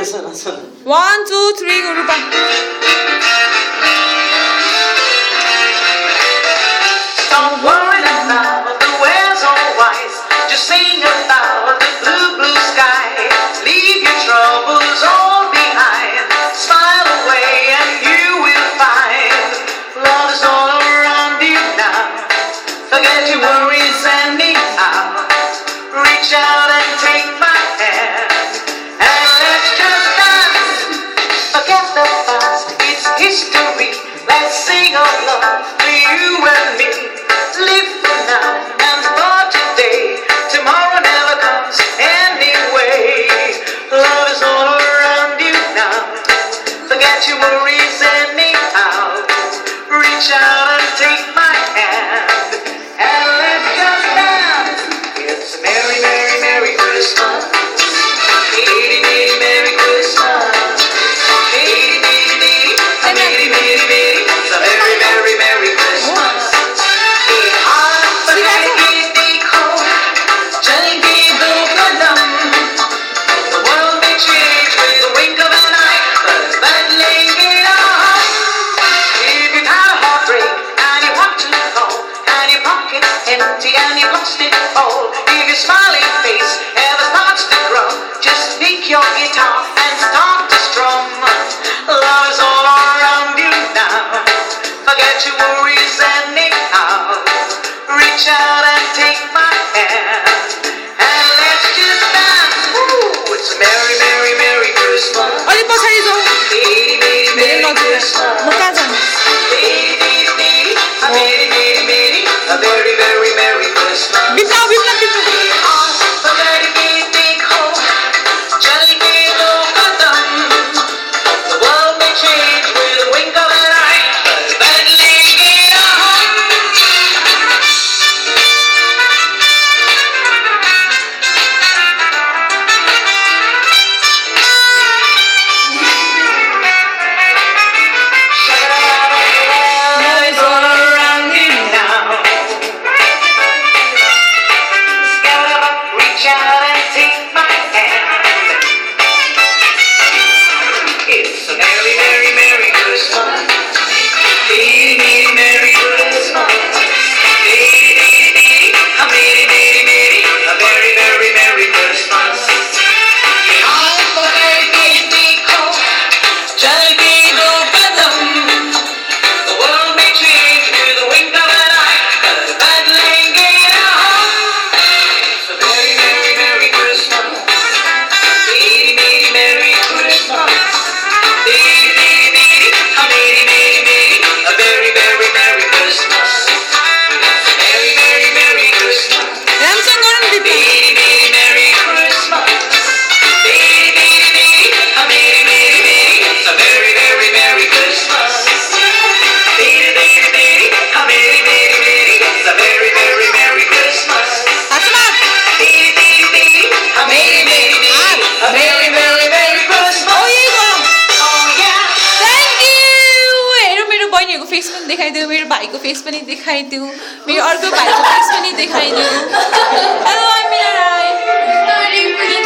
1 2 3 गरौँ त Don't worry about the weather's all white. Just sing about the blue, blue sky. Leave your troubles all behind. Smile away and you will find love is all around you now. Forget your worries anyhow. Reach out and take my hand. And let's just dance. Forget the past, it's history. Let's sing of love for you and me. Live for now and for today. Tomorrow never comes anyway. Love is all around you now. Forget your worries anyhow. Reach out and take my hand. And let's just dance. It's a merry, merry, merry Christmas. Merry, merry, merry Christmas. Merry, merry, merry, merry, merry, merry. It's a merry, merry, merry Christmas. Empty and you've lost it all. If your smiling face ever starts to grow, just pick your guitar and start to strum. Love is all around you now. Forget your worries anyhow. Reach out and take my hand. And let's just dance. Ooh, it's a merry, merry, merry Christmas. अलि पछाडि जाऊ Merry, merry, merry Christmas. म कहाँ जानु Merry, merry, merry, a merry, merry, merry, a very, very merry Christmas. बिप्ला बिप्ला बिप्ला A very big, big home. Jolly big old bottom. The world may change with a wink of an eye, but badly get on. Love is all around you now. Reach out and take my hand. It's a merry, merry, merry Christmas. Merry, merry, merry Christmas. Merry, merry, merry, a merry, merry, merry, a very, very merry Christmas. Heart for very big, big home. Jolly big old bottom. The world may change with a wink of an eye, but badly get on. It's a very, very, merry Christmas. Merry, merry, merry Christmas. Merry, merry, merry, a merry, merry, merry, a very, very merry Christmas. Merry, merry, merry Christmas. राम्रोसँग गरौँ न बिप्ला Merry, merry, merry Christmas. Merry, merry, merry, a merry, merry, merry, it's a very, very merry Christmas. Merry, merry, merry, a merry, merry, merry, it's a very, very merry Christmas. हातमा Merry, merry, merry, a merry, merry, merry, a very, very merry Christmas. ओ यही गरौँ Oh yeah. Thank you हेरौँ मेरो बहिनीहरूको face पनि देखाइदियो मेरो भाइको face पनि देखाइदियो मेरो अर्को भाइको फेस पनि देखाइदियो हेलो I'm Meera Rai